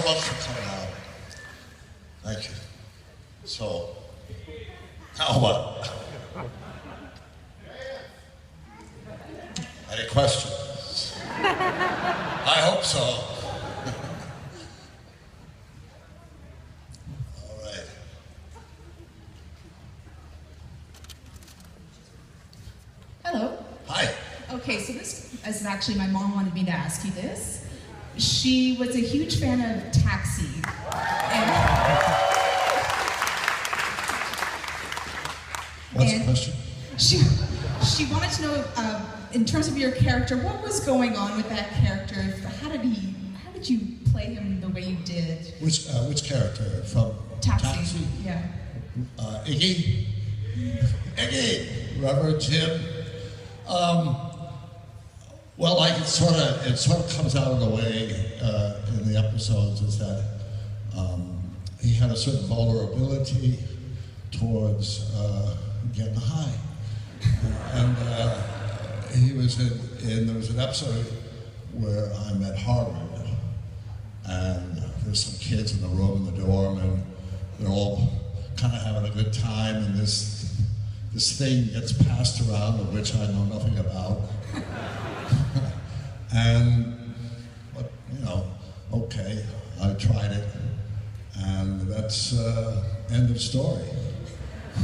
much for coming out. Thank you. So, now what? Any questions? I hope so. All right. Hello. Hi. Okay, so this is actually, my mom wanted me to ask you this. She was a huge fan of Taxi. What's the question? She wanted to know, in terms of your character, what was going on with that character? How did you play him the way you did? Which character? From Taxi? Yeah. Iggy? Iggy! Reverend Jim? Well, like it sort of comes out of the way in the episodes is that he had a certain vulnerability towards getting high, and he was there was an episode where I'm at Harvard, and there's some kids in the room in the dorm, and they're all kind of having a good time, and this thing gets passed around of which I know nothing about. And, but, you know, okay, I tried it, and that's end of story.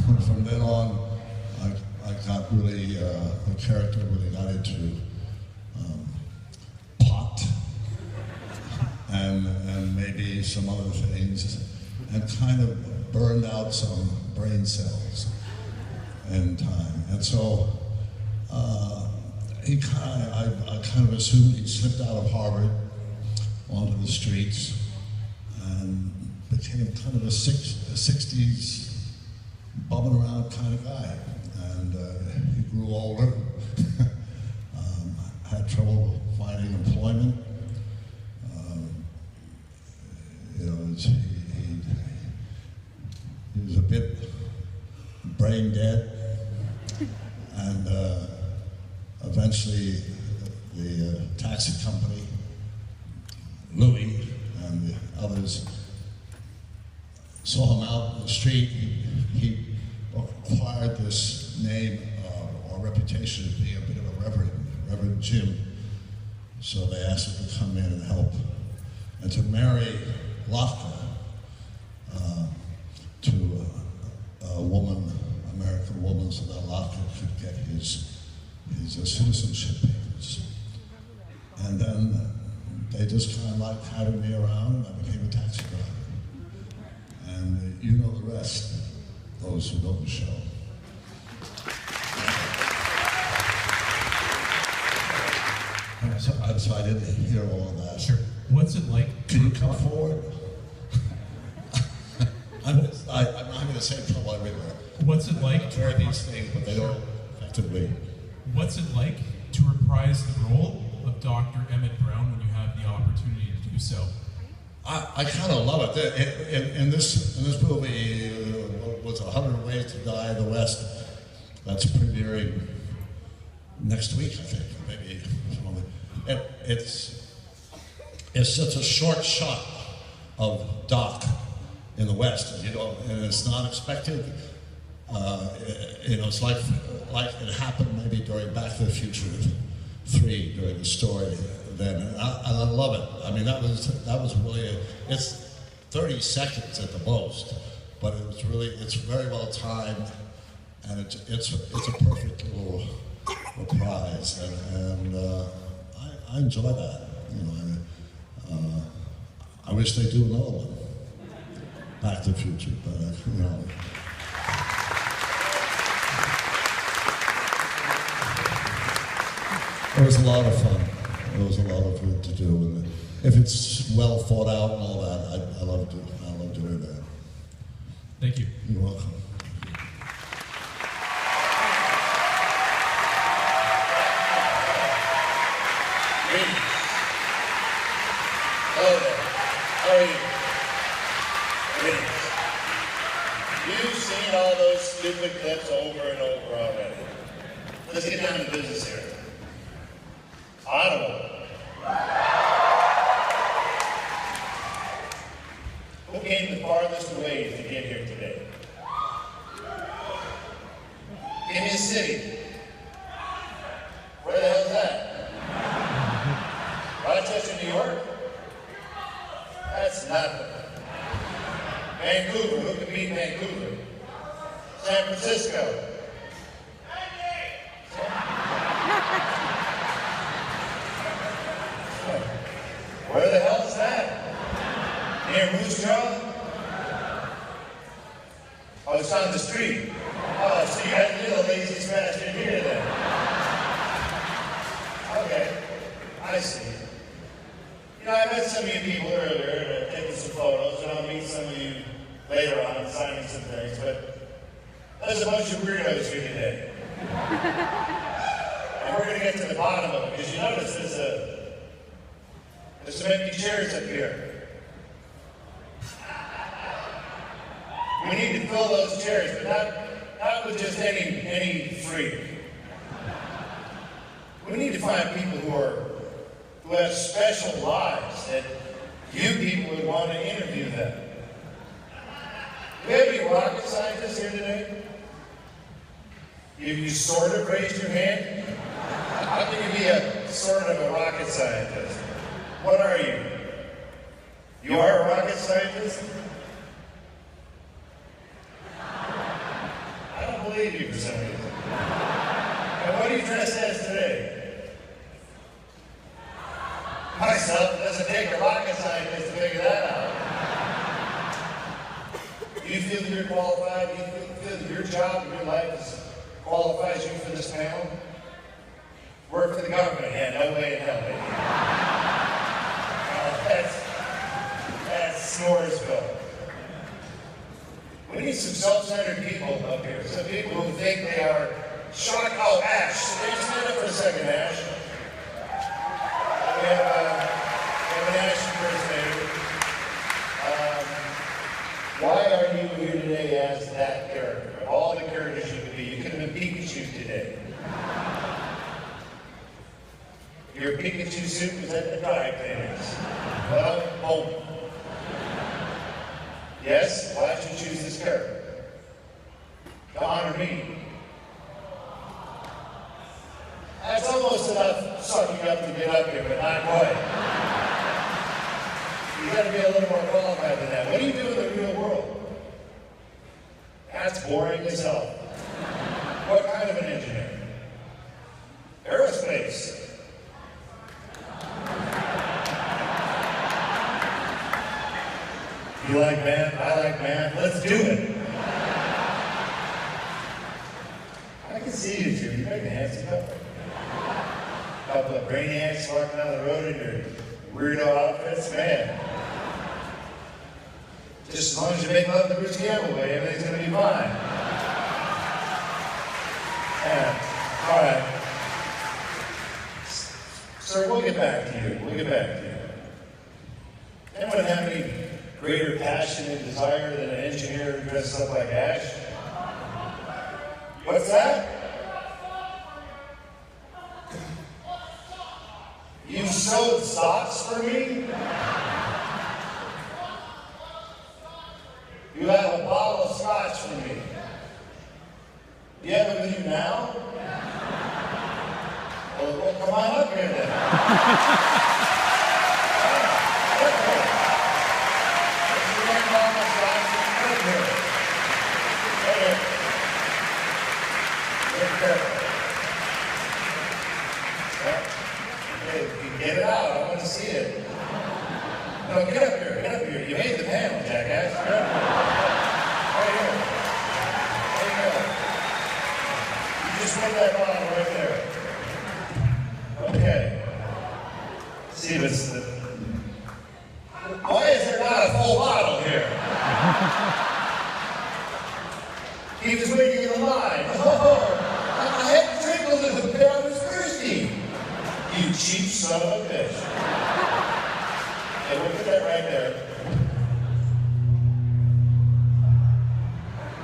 From then on, I got really, the character really got into pot and maybe some other things, and kind of burned out some brain cells in time. And so, I kind of assumed he slipped out of Harvard onto the streets and became kind of a 60s bumming around kind of guy. And he grew older, had trouble finding employment. You know, he was a bit brain dead, and eventually the taxi company, Louis and the others, saw him out in the street. He acquired this name or reputation as being a bit of a Reverend Jim. So they asked him to come in and help, and to marry Lafka to a woman, American woman, so that Lafka could get his citizenship papers. And then they just kind of like having me around, and I became a taxi driver. And you know the rest, those who know the show. So I didn't hear all of that. Sure. What's it like? Can you come forward? I'm having the same trouble everywhere. What's it like to wear these things, but they don't effectively. What's it like to reprise the role of Dr. Emmett Brown when you have the opportunity to do so? I kind of love it. In this movie, was 100 Ways to Die in the West. That's premiering next week, I think, maybe. It's such a short shot of Doc in the West, you know, and it's not expected. You know, it's like it happened maybe during Back to the Future 3 during the story then, and I love it. I mean, that was really it's 30 seconds at the most, but it's very well timed, and it's a perfect little reprise, and I enjoy that. You know, I wish they'd do another one, Back to the Future, but you know. It was a lot of fun. It was a lot of fun to do, and if it's well thought out and all that, I love doing that. Thank you. You're welcome. Hello there. How are you? You've seen all those stupid clips over and over already. Let's get down to business here. Ottawa. Who came the farthest away to get here today? Give me a city. Where the hell's that? Rochester, New York? That's nothing. Vancouver, who can beat Vancouver? San Francisco. Where the hell is that? Near Moose Jaw? Oh, it's on the street. Oh, so you're the laziest bastard here then. Okay, I see. You know, I met some of you people earlier, taking some photos, and I'll meet some of you later on and signing some things, but there's a bunch of weirdos here today. And we're going to get to the bottom of it, because you notice there's some empty chairs up here. We need to fill those chairs, but not with just any freak. We need to find people who have special lives that you people would want to interview them. Do we have any rocket scientists here today? You sort of raised your hand? How can you be a sort of a rocket scientist? What are you? You are a rocket scientist? I don't believe you for some reason. And what are you dressed as today? Myself, it doesn't take a rocket scientist to figure that out. Do you feel that you're qualified? Do you feel that your job and your life qualifies you for this panel? Work for the government? Yeah, no way in hell, baby. That's Snoresville. We need some self-centered people up here. Some people who think they are shock. Oh, Ash. Stand up for a second, Ash. We have an Ash impersonator. Why are you here today as that character? Of all the characters you could be, you could have been Pikachu today. Your Pikachu suit was at the dry cleaners. Well, home. Yes, why did you choose this character? To honor me. That's almost enough sucking up to get up here, but not quite. You gotta be a little more qualified than that. What do you do in the real world? That's boring as hell. What kind of an engineer? Aerospace. You like math? I like math. Let's do it. I can see you two. You're making a handsome couple. A couple of brainiacs walking down the road in your weirdo outfits. Man. Just as long as you make love the Bruce Campbell way, everything's going to be fine. Yeah. All right. Sir, we'll get back to you. We'll get back to you. Anyone have any greater passion and desire than an engineer who dresses up like Ash? What's that? You sewed socks for me? You have a bottle of scotch for me. Do you have it with you now? Well, come on up here then. Get it out, I want to see it. No, get up here, get up here. You made the panel, jackass. Right here. There you go. You just put that bottle right there. Okay. See if it's the... Why is there not a full bottle here? He was waiting in the line. Oh, I had to drink a little bit, I was thirsty. You cheap son of a bitch. Okay, we'll put that right there.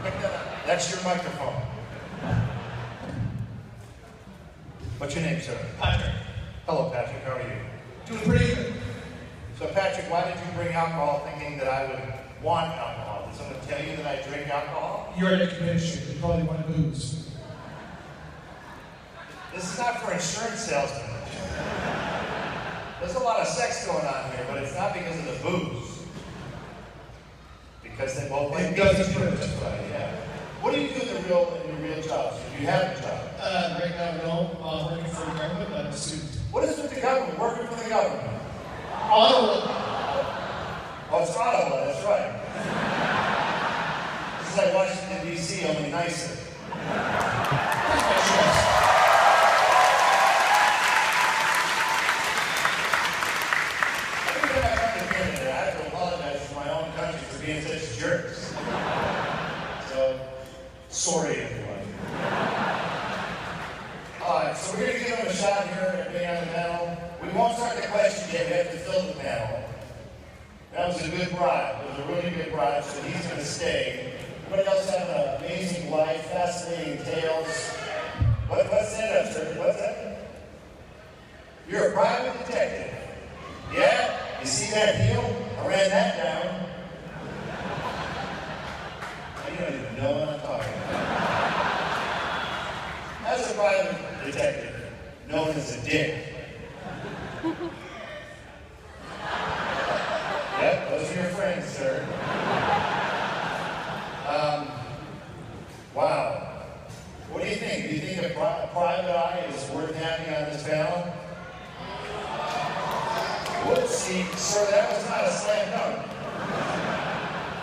Pick that up. That's your microphone. What's your name, sir? Patrick. Hello, Patrick. How are you? Doing pretty good. So, Patrick, why did you bring alcohol thinking that I would want alcohol. Did someone tell you that I drink alcohol? You're at a convention. You probably want booze. This is not for insurance salesmen. There's a lot of sex going on here, but it's not because of the booze. Because they both like doesn't music. hurt. That's right, yeah. What do you do in your real jobs? If you have a job? Right now, no. Working for the government. I'm a student. What is with the government? Working for the government? Ottawa. Oh, it's Ottawa, that's right. This is like Washington, D.C., only nicer. Every time I come to Canada, I have to apologize to my own country for being such jerks. So, sorry, everyone. Alright, so we're going to give them a shot here at being on the panel. We won't start the question yet, we have to fill the panel. That was a good bribe. It was a really good bribe, so he's going to stay. Everybody else have an amazing life, fascinating tales. What's that up, sir? What's that? You're a private detective. Yeah? You see that heel? I ran that down. You don't even know what I'm talking about. As a private detective, known as a dick. Yep, those are your friends, sir. Wow. What do you think? Do you think a private eye is worth having on this panel? Whoops, see, sir, that was not a slam dunk.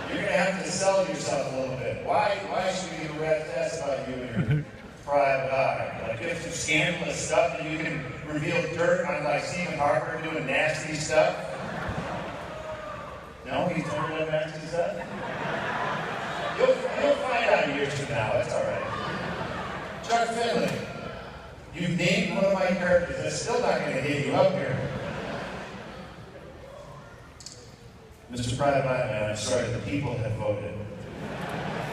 You're going to have to sell yourself a little bit. Why should we give a rat's ass about you and your private eye? Like, you have some scandalous stuff that you can reveal dirt on, like Stephen Harper doing nasty stuff? No, he's never done nasty stuff? You'll find out years from now, that's all right. Chuck Finley, you've named one of my characters. That's still not going to get you up here. Mr. Private Eye Man, I'm sorry, the people have voted.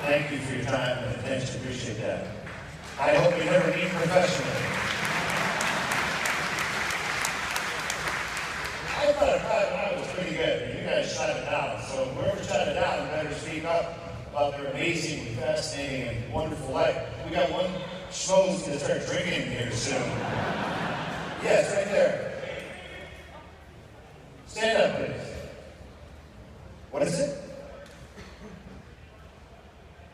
Thank you for your time and attention. Appreciate that. I hope you never meet professionally. I thought a Private Eye was pretty good, but you guys shot it down. So whoever shot it down better speak up about their amazing, fascinating, and wonderful life. We got one schmo who's going to start drinking here soon. Yes, right there. Stand up, please. What is it?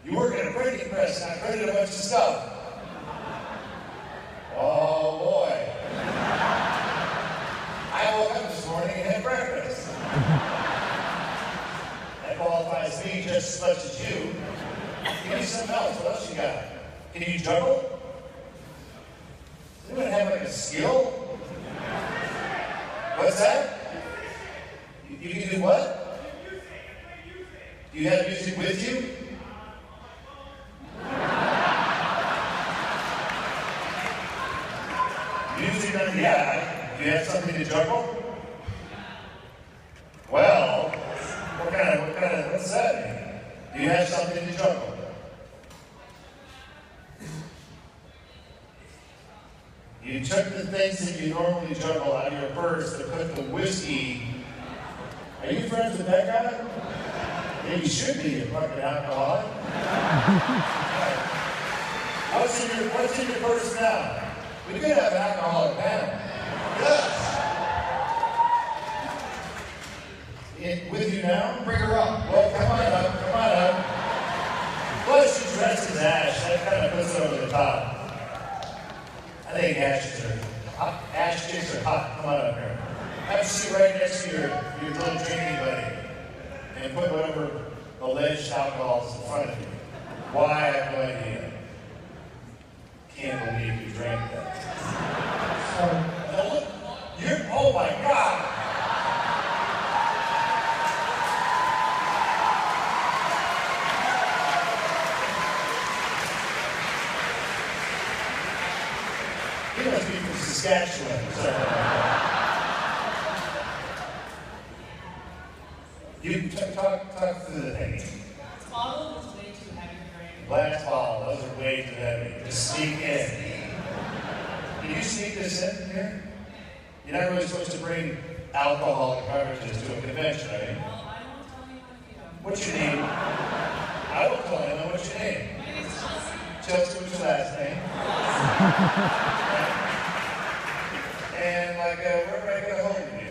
You work at a printing press and I printed a bunch of stuff. Oh boy. I woke up this morning and had breakfast. That qualifies me just as much as you. Give me something else. What else you got? Can you juggle? Does anyone have like a skill? What's that? You can do what? Do you have music with you? Music on the eye. Do you have something to juggle? Well, what's that mean? Do you have something to juggle? You took the things that you normally juggle out of your purse to put the whiskey. Are you friends with that guy? Yeah, you should be, you fucking alcoholic. What's in your purse now? We could have an alcoholic panel. Yes. With you now? Bring her up. Well, come on up. Plus, she's dressed as Ash. That kind of puts her over the top. I think Ash chicks are hot. Come on up here. Have a seat right next to your little drinking buddy. And put whatever alleged alcohol is in front of you. Why, I have no idea. Can't believe you drank that. Now look, oh my God! You must be from Saskatchewan. You talk through the thing. This bottle was way too heavy to drink. Last bottle, those are way too heavy. Just sneak in. Can you sneak this in here? You're not really supposed to bring alcoholic beverages to a convention, are you? Well, I won't tell you if you don't. What's your name? I will tell him. What's your name? My name is Chelsea. Chelsea, what's your last name? And like, where do I get a hold of you?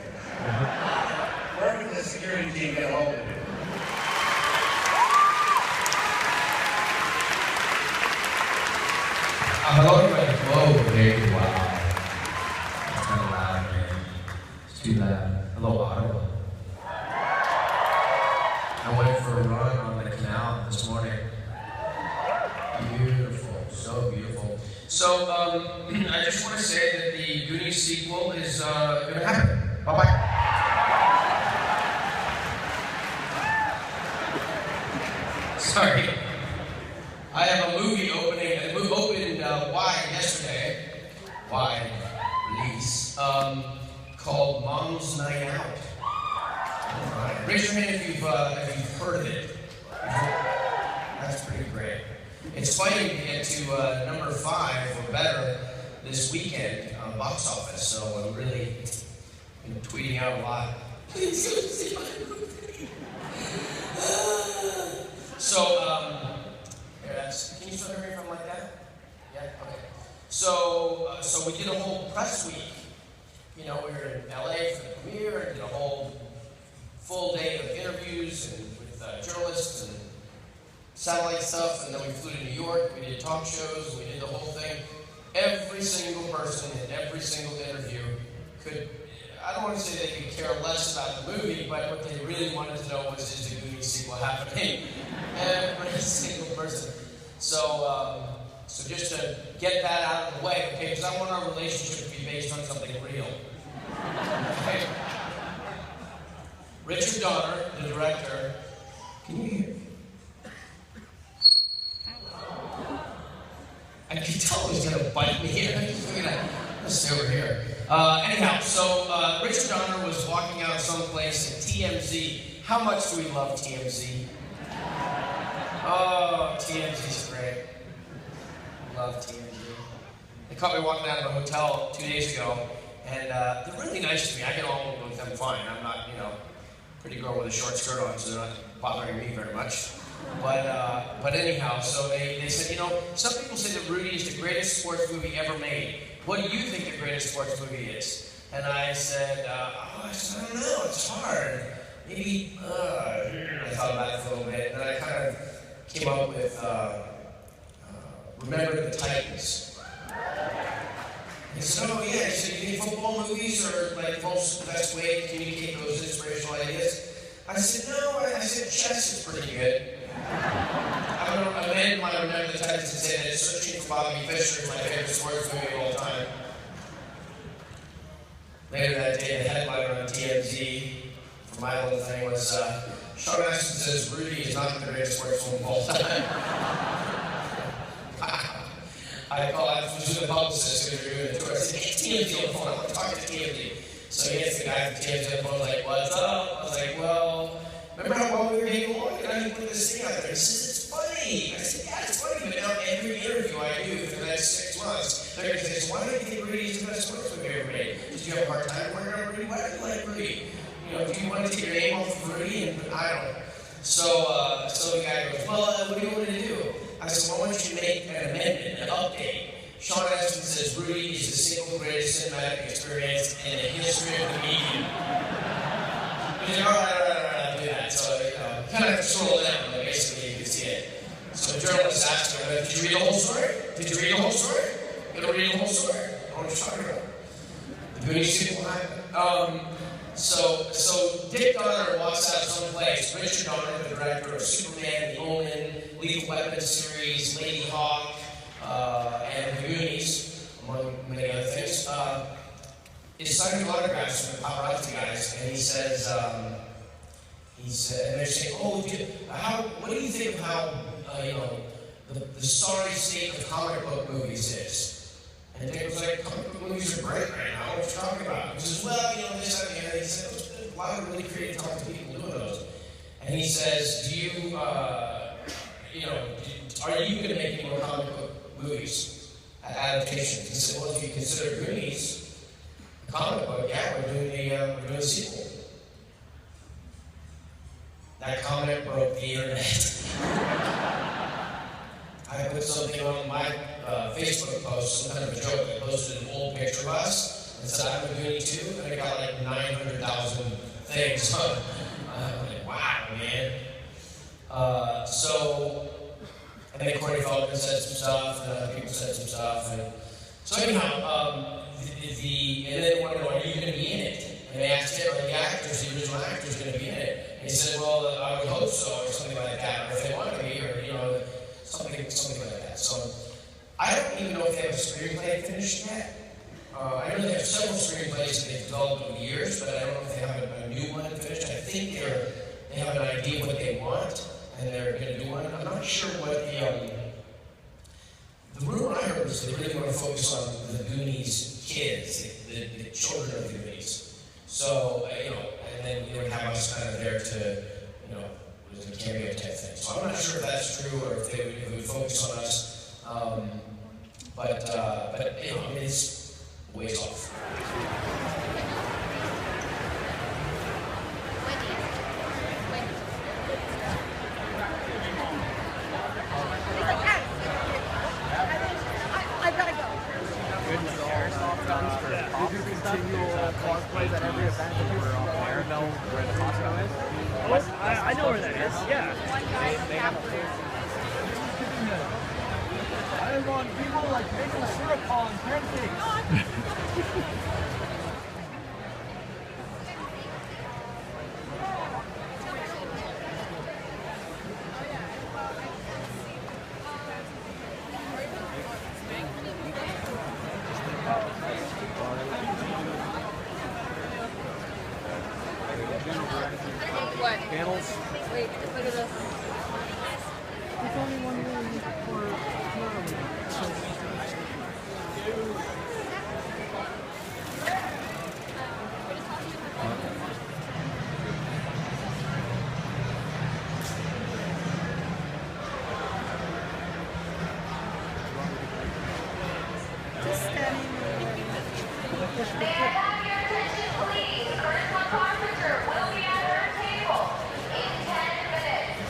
Where would the security team get a hold of you? Hello, everybody. Whoa, big, wow. That's kind of loud, man. It's too loud. Hello, Ottawa. I went for a run on the canal this morning. Beautiful, so beautiful. So, I just want to say that the Goonies sequel is going to happen. Bye-bye. Sorry. I have a movie opening. The movie opened wide yesterday. Wide release. Called Mom's Night Out. Alright. Raise your hand if you've heard of it. That's pretty great. It's fighting to get to number 5 or better this weekend on box office. So I'm really tweeting out a lot. Please go see my movie. So, can you start everything from like that? Yeah? Okay. So we did a whole press week. You know, we were in LA for the premiere and did a whole full day of interviews and with journalists and satellite stuff, and then we flew to New York, we did talk shows, we did the whole thing. Every single person in every single interview could, I don't want to say they could care less about the movie, but what they really wanted to know was, is the Goonies sequel happening? Every single person. So just to get that out of the way, okay, because I want our relationship to be based on something real. Okay? Richard Donner, the director, can you hear? I can tell he's gonna bite me here. Let's stay over here. Anyhow, so Richard Donner was walking out of someplace at TMZ. How much do we love TMZ? Oh, TMZ's great. Love TMZ. They caught me walking out of a hotel 2 days ago, and they're really nice to me. I get along with them fine. I'm not, pretty girl with a short skirt on, so they're not bothering me very much. But anyhow, so they said, some people say that Rudy is the greatest sports movie ever made. What do you think the greatest sports movie is? And I said, I don't know, it's hard. Maybe, I thought about it for a little bit, and I kind of came up with Remember the Titans. He said, oh yeah, he said, you think football movies are like the best way to communicate those inspirational ideas? I said, no, I said chess is pretty good. A man might remember the Titans and say that Searching for Bobby Fischer is my favorite sports movie of all time. Later that day, the headliner on TMZ for my little thing was, Sean Astin says Rudy is not the greatest sports film of all time. I was with a publicist who was doing the tour. I said, hey, TMZ on the phone, I want to talk to TMZ. So he gets the guy from TMZ on the phone, like, what's up? I was like, well, remember how well we were getting along? And I put this thing out there. He says, it's funny. I said, yeah, it's funny, but now every interview I do for the next 6 months, they're going to say, so why do you think Rudy is the best sports movie ever made? Did you have a hard time working on Rudy? Why do you like Rudy? Do you want to take your name off of Rudy? And I don't know. So the guy goes, well, what do you want to do? I said, well, I want you to make an amendment, an update. Sean Astin says Rudy is the single greatest cinematic experience in the history of the medium. He said, all right, I'll do that. So, kind of have to scroll down, but basically you can see it. So the journalist asked him, did you read the whole story? Did you read the whole story? You gotta read the whole story. I don't know what you're talking about. The Goonies sequel happened. So Dick Donner walks out of someplace. Richard Donner, the director of Superman, The Omen, Lethal Weapon series, Lady Hawk, and The Goonies, among many other things, is signing autographs from the paparazzi guys, and he says, and they're saying, oh, what do you think of how, the sorry state of comic book movies is? And Dick was like, comic book movies are great right now, what are you talking about? He says, well, this, that, and the other. He said, why would really create talk to people doing those? And he says, are you going to make any more comic book movies, adaptations? He said, well, if you consider Goonies a comic book, yeah, we're doing a sequel. That comment broke the internet. I put something on my Facebook post, some kind of a joke. I posted an old picture of us and said, I'm a Goonie too, and it got like 900,000 things on it. I'm like, wow, man. And then Corey Feldman said some stuff, and other people said some stuff. And so anyhow, and then one wanted to know, are you going to be in it? And they asked him, are the original actors going to be in it? And he said, well, I would hope so, or something like that, or if they want to be, or, something like that. So I don't even know if they have a screenplay finished yet. I know they have several screenplays that they've developed over the years, but I don't know if they have a new one finished. I think they have an idea of what they want, and they're going to do one. I'm not sure what the rumor I heard was they really want to focus on the Goonies kids, the children of the Goonies. So, and then have us kind of there to, was a cameo type thing. So I'm not sure if that's true or if they would focus on us. But it's ways off. Cosplays at every event where the Costco is. Oh, I know where that is. Yeah. They have a I want people like making syrup on pancakes. What? Panels. Wait, look at this. There's only one room for Just standing. May I have your attention, please? Ursula Carpenter will be at her table in 10 minutes.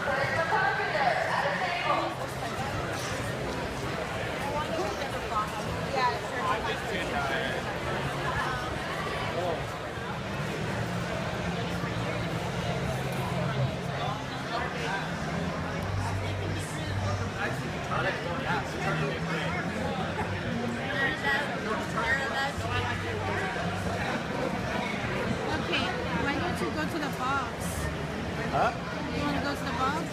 Ursula Carpenter at a table. Okay, why don't you go to the box? Huh? You want to go to the box?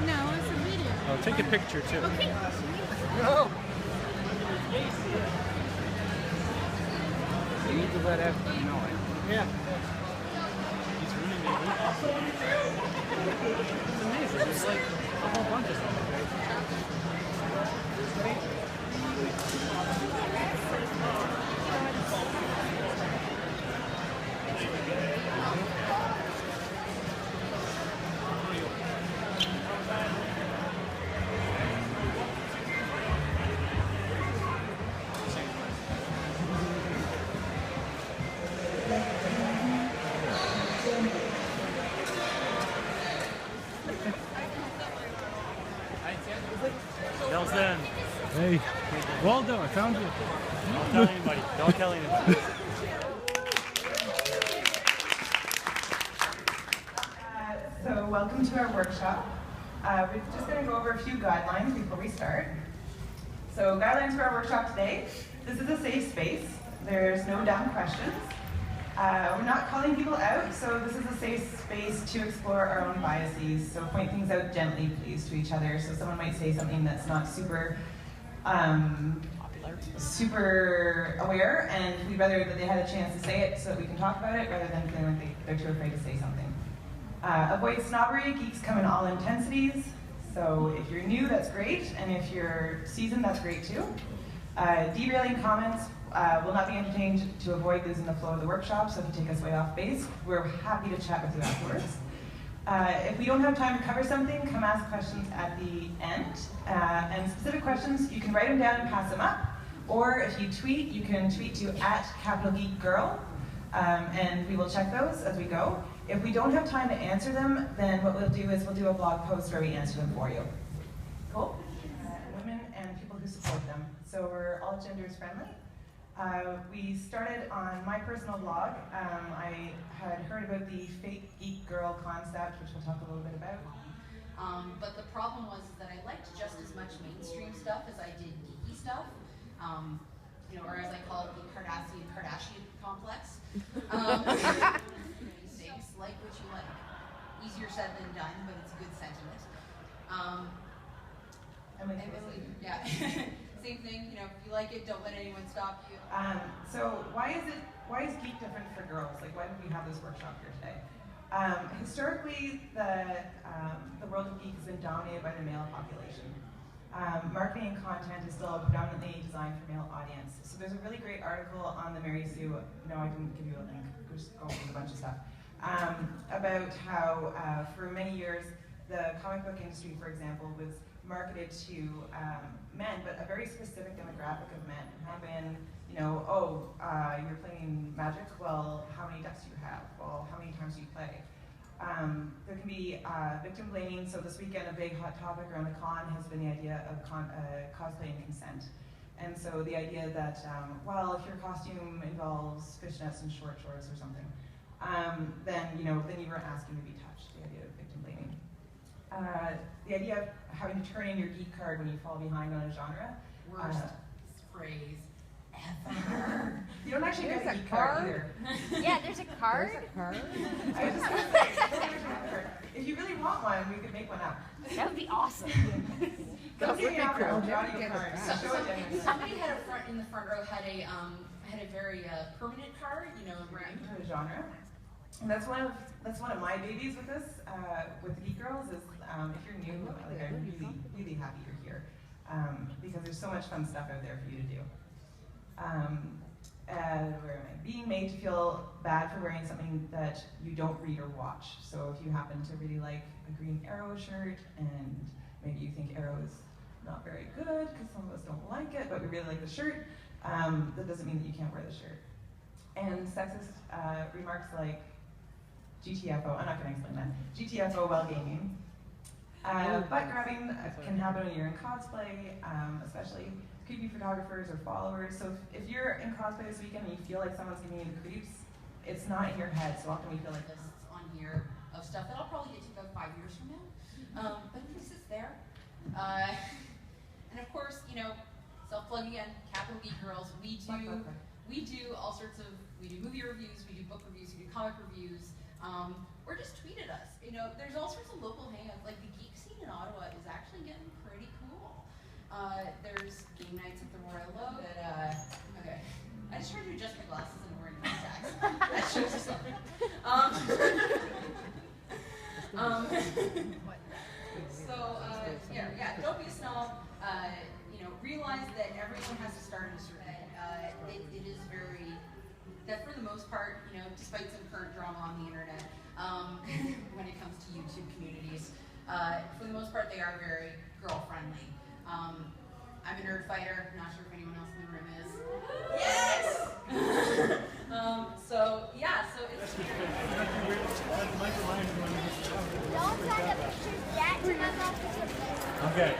No, it's a video. Oh, take a picture too. Okay. No. You need to let everyone know it. Yeah. He's ruining the It's amazing. There's like a whole bunch of stuff. Nelson. Hey. Waldo, I found you. Don't tell anybody. Don't tell anybody. So welcome to our workshop. We're just going to go over a few guidelines before we start. So guidelines for our workshop today. This is a safe space. There's no dumb questions. We're not calling people out, so this is a safe space to explore our own biases. So point things out gently, please, to each other. So someone might say something that's not super aware, and we'd rather that they had a chance to say it so that we can talk about it, rather than feeling like they're too afraid to say something. Avoid snobbery. Geeks come in all intensities. So if you're new, that's great, and if you're seasoned, that's great too. Derailing comments will not be entertained to avoid losing the flow of the workshop, so if you take us way off base, we're happy to chat with you afterwards. If we don't have time to cover something, come ask questions at the end. And specific questions, you can write them down and pass them up. Or if you tweet, you can tweet to @CapitalGeekGirl, and we will check those as we go. If we don't have time to answer them, then what we'll do is we'll do a blog post where we answer them for you. Cool? Women and people who support them. So we're all genders friendly. We started on my personal blog. I had heard about the fake geek girl concept, which we'll talk a little bit about. But the problem was that I liked just as much mainstream stuff as I did geeky stuff. You know, or as I call it, the Kardashian complex. Mistakes, like what you like. Easier said than done, but it's a good sentiment. Yeah. Same thing, you know, if you like it, don't let anyone stop you. So why is geek different for girls? Like, why did we have this workshop here today? Historically, the world of geek has been dominated by the male population. Marketing and content is still predominantly designed for male audience. So there's a really great article on the Mary Sue, no, I didn't give you a link, we're just going through a bunch of stuff, about how for many years, the comic book industry, for example, was marketed to men, but a very specific demographic of men. Have been, you know, oh, you're playing Magic? Well, how many decks do you have? Well, how many times do you play? There can be victim blaming. So this weekend, a big hot topic around the con has been the idea of cosplay and consent. And so the idea that, well, if your costume involves fishnets and short shorts or something, then you were asking to be touched. The idea of victim blaming. The idea of having to turn in your geek card when you fall behind on a genre. Worst phrase ever. You don't actually get a geek card either. Yeah, there's a card? There's a card? I was just gonna say, if you really want one, we could make one up. That would be awesome. Come see me after, I'll draw you a card. Somebody had in the front row had a very permanent card, you know, for a genre. And that's one of my babies with this, with the Geek Girls, is if you're new, like, I'm really, really happy you're here. Because there's so much fun stuff out there for you to do. Where am I? Being made to feel bad for wearing something that you don't read or watch. So if you happen to really like a Green Arrow shirt, and maybe you think Arrow is not very good, because some of us don't like it, but we really like the shirt, that doesn't mean that you can't wear the shirt. And sexist remarks like GTFO, I'm not going to explain that, GTFO while gaming. Butt grabbing can happen when you're in cosplay, especially creepy photographers or followers. So if you're in cosplay this weekend and you feel like someone's giving you the creeps, it's not in your head. So often we feel like lists on here of stuff that I'll probably get to about 5 years from now. But this is there. And of course, you know, self-plug again, Capital Geek Girls. We do all sorts of, we do movie reviews, we do book reviews, we do comic reviews, or just tweet at us. You know, there's all sorts of local hangouts. Like the geek scene in Ottawa is actually getting pretty cool. There's game nights at the Royal Oak that, okay. I just tried to adjust my glasses and wearing contacts. That shows you something. Yeah, don't be a snob. You know, realize that everyone has to start at a certain it is very, that for the most part, you know, despite some current drama on the internet, when it comes to YouTube communities, for the most part, they are very girl-friendly. I'm a nerd fighter, not sure if anyone else in the room is. Yes! So it's... Don't send the pictures yet to my mom. Okay.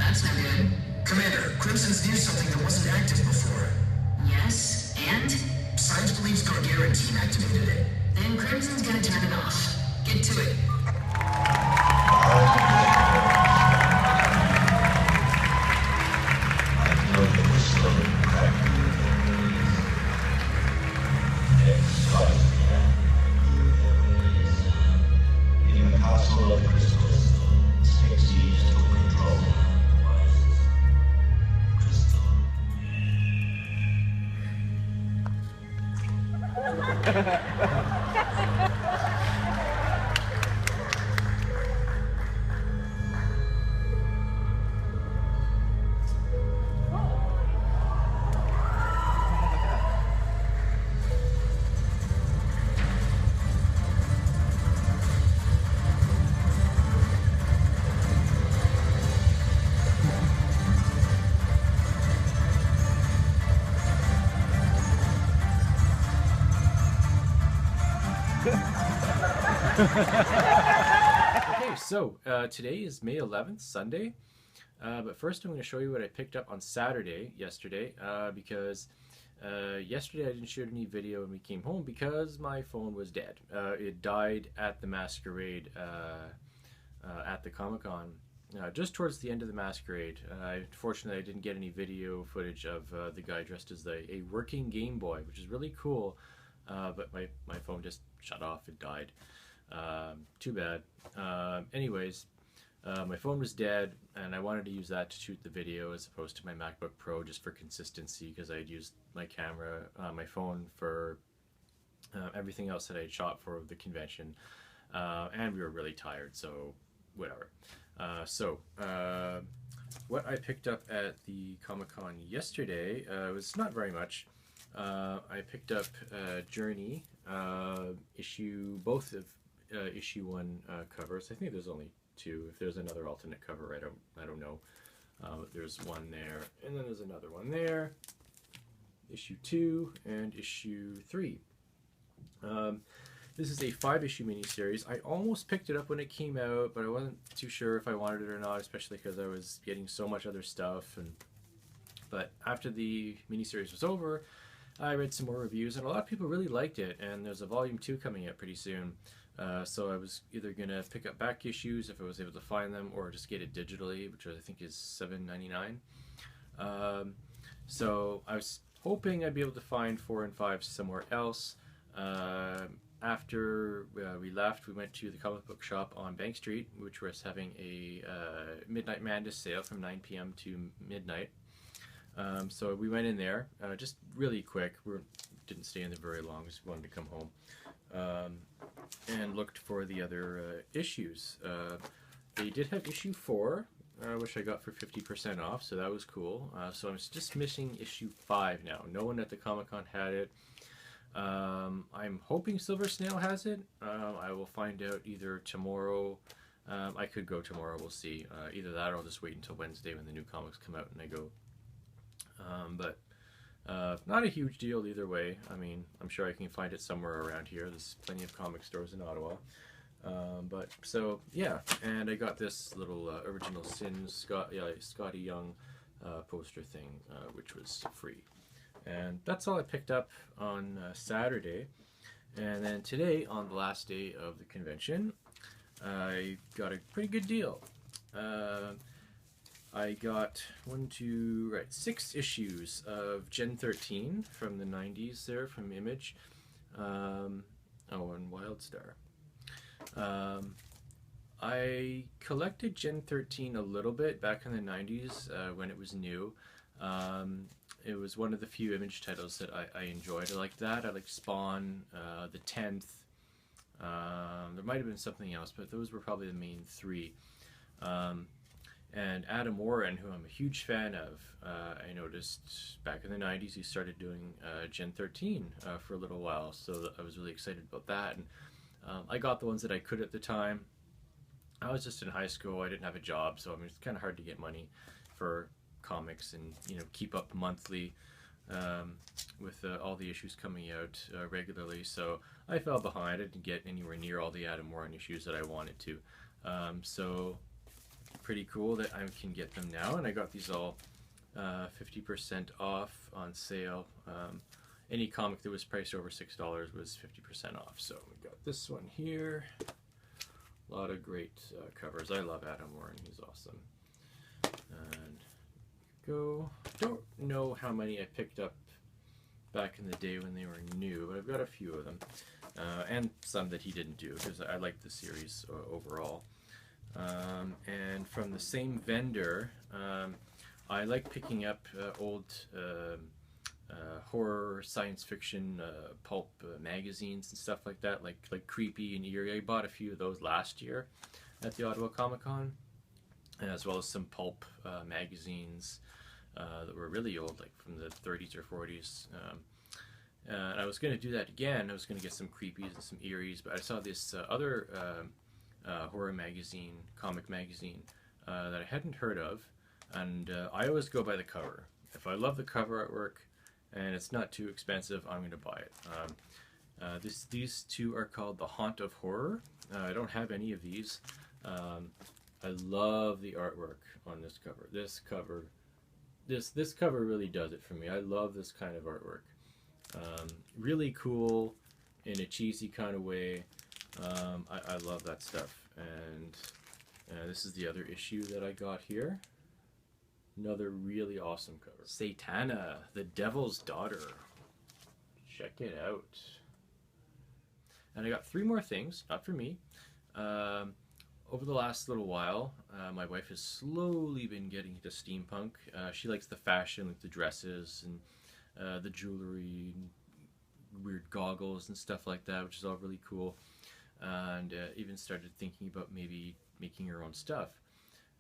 That's no good. Commander, Crimson's near something that wasn't active before. Yes, and? Science believes Gargara team activated it. Then Crimson's gonna turn it off. Get to it. In the castle of crystals, Sphinxes took control. Okay, so today is May 11th, Sunday. But first I'm going to show you what I picked up on yesterday, because yesterday I didn't shoot any video when we came home because my phone was dead. It died at the Masquerade at the Comic-Con. Just towards the end of the Masquerade. Unfortunately, I didn't get any video footage of the guy dressed as a working Game Boy, which is really cool, but my phone just shut off, it died. Too bad. Anyways, my phone was dead, and I wanted to use that to shoot the video as opposed to my MacBook Pro just for consistency, because I had used my camera, my phone for everything else that I had shot for the convention, and we were really tired, so whatever. What I picked up at the Comic-Con yesterday was not very much. I picked up Journey, both of issue 1 covers. I think there's only 2. If there's another alternate cover, I don't know. There's one there, and then there's another one there. Issue 2 and issue 3. This is a 5-issue miniseries. I almost picked it up when it came out, but I wasn't too sure if I wanted it or not, especially because I was getting so much other stuff. But after the miniseries was over, I read some more reviews, and a lot of people really liked it, and there's a volume 2 coming out pretty soon. So I was either going to pick up back issues if I was able to find them, or just get it digitally, which I think is $7.99. So I was hoping I'd be able to find 4 and 5 somewhere else. After we left, we went to the comic book shop on Bank Street, which was having a Midnight Madness sale from 9 p.m. to midnight. So we went in there, just really quick. We didn't stay in there very long, just wanted to come home. And looked for the other issues. They did have issue 4, which I got for 50% off, so that was cool. So I'm just missing issue 5 now. No one at the Comic-Con had it. I'm hoping Silver Snail has it. I will find out either tomorrow. I could go tomorrow, we'll see. Either that, or I'll just wait until Wednesday when the new comics come out and I go. Not a huge deal either way. I mean, I'm sure I can find it somewhere around here. There's plenty of comic stores in Ottawa. So yeah, and I got this little Original Sin Scotty Young poster thing, which was free. And that's all I picked up on Saturday. And then today, on the last day of the convention, I got a pretty good deal. I got 6 issues of Gen 13 from the 90s there, from Image. And Wildstar. I collected Gen 13 a little bit back in the 90s when it was new. It was one of the few Image titles that I enjoyed. I liked that. I liked Spawn, the 10th. There might have been something else, but those were probably the main 3. And Adam Warren, who I'm a huge fan of, I noticed back in the 90s he started doing Gen 13 for a little while, so I was really excited about that. And I got the ones that I could at the time. I was just in high school, I didn't have a job, so I mean, it's kind of hard to get money for comics and keep up monthly with all the issues coming out regularly. So I fell behind. I didn't get anywhere near all the Adam Warren issues that I wanted to. So pretty cool that I can get them now, and I got these all 50% off on sale. Any comic that was priced over $6 was 50% off. So we got this one here. A lot of great covers. I love Adam Warren. He's awesome. And go. Don't know how many I picked up back in the day when they were new, but I've got a few of them. And some that he didn't do, because I like the series overall. And from the same vendor, I like picking up old horror, science fiction, pulp magazines and stuff like that, like Creepy and Eerie. I bought a few of those last year at the Ottawa Comiccon, as well as some pulp magazines that were really old, like from the 30s or 40s. And I was going to do that again. I was going to get some Creepies and some Eries, but I saw this other horror magazine, comic magazine, that I hadn't heard of, and I always go by the cover. If I love the cover artwork and it's not too expensive, I'm going to buy it. These two are called The Haunt of Horror. I don't have any of these. I love the artwork on this cover. This cover really does it for me. I love this kind of artwork. Really cool in a cheesy kind of way. I love that stuff. And this is the other issue that I got here. Another really awesome cover. Satana, the Devil's Daughter. Check it out. And I got 3 more things, not for me. Over the last little while, my wife has slowly been getting into steampunk. She likes the fashion, like the dresses and the jewelry, weird goggles and stuff like that, which is all really cool. And even started thinking about maybe making her own stuff.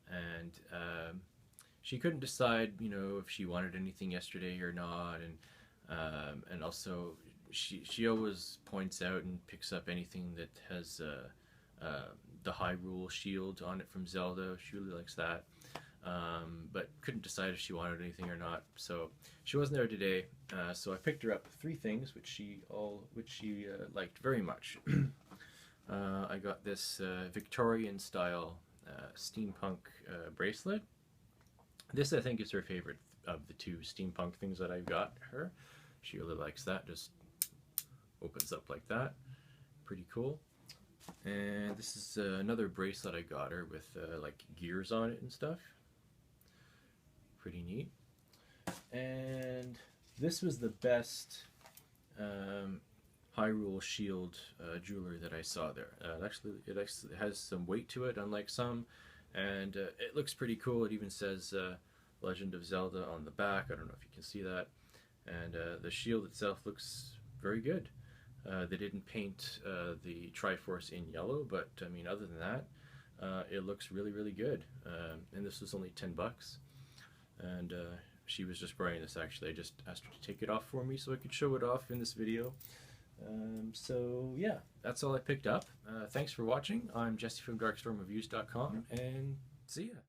And she couldn't decide, you know, if she wanted anything yesterday or not. And also, she always points out and picks up anything that has the Hyrule shield on it from Zelda. She really likes that. But couldn't decide if she wanted anything or not. So she wasn't there today. So I picked her up 3 things, which she liked very much. I got this Victorian style steampunk bracelet. This, I think, is her favorite of the 2 steampunk things that I've got her. She really likes that. Just opens up like that. Pretty cool. And this is another bracelet I got her with like gears on it and stuff. Pretty neat. And this was the best Hyrule shield jewelry that I saw there. It actually has some weight to it, unlike some, and it looks pretty cool. It even says Legend of Zelda on the back. I don't know if you can see that. And the shield itself looks very good. They didn't paint the Triforce in yellow, but I mean, other than that, it looks really, really good. And this was only $10. And she was just wearing this, actually. I just asked her to take it off for me so I could show it off in this video. So yeah, that's all I picked up. Thanks for watching. I'm Jesse from DarkstormReviews.com, and see ya.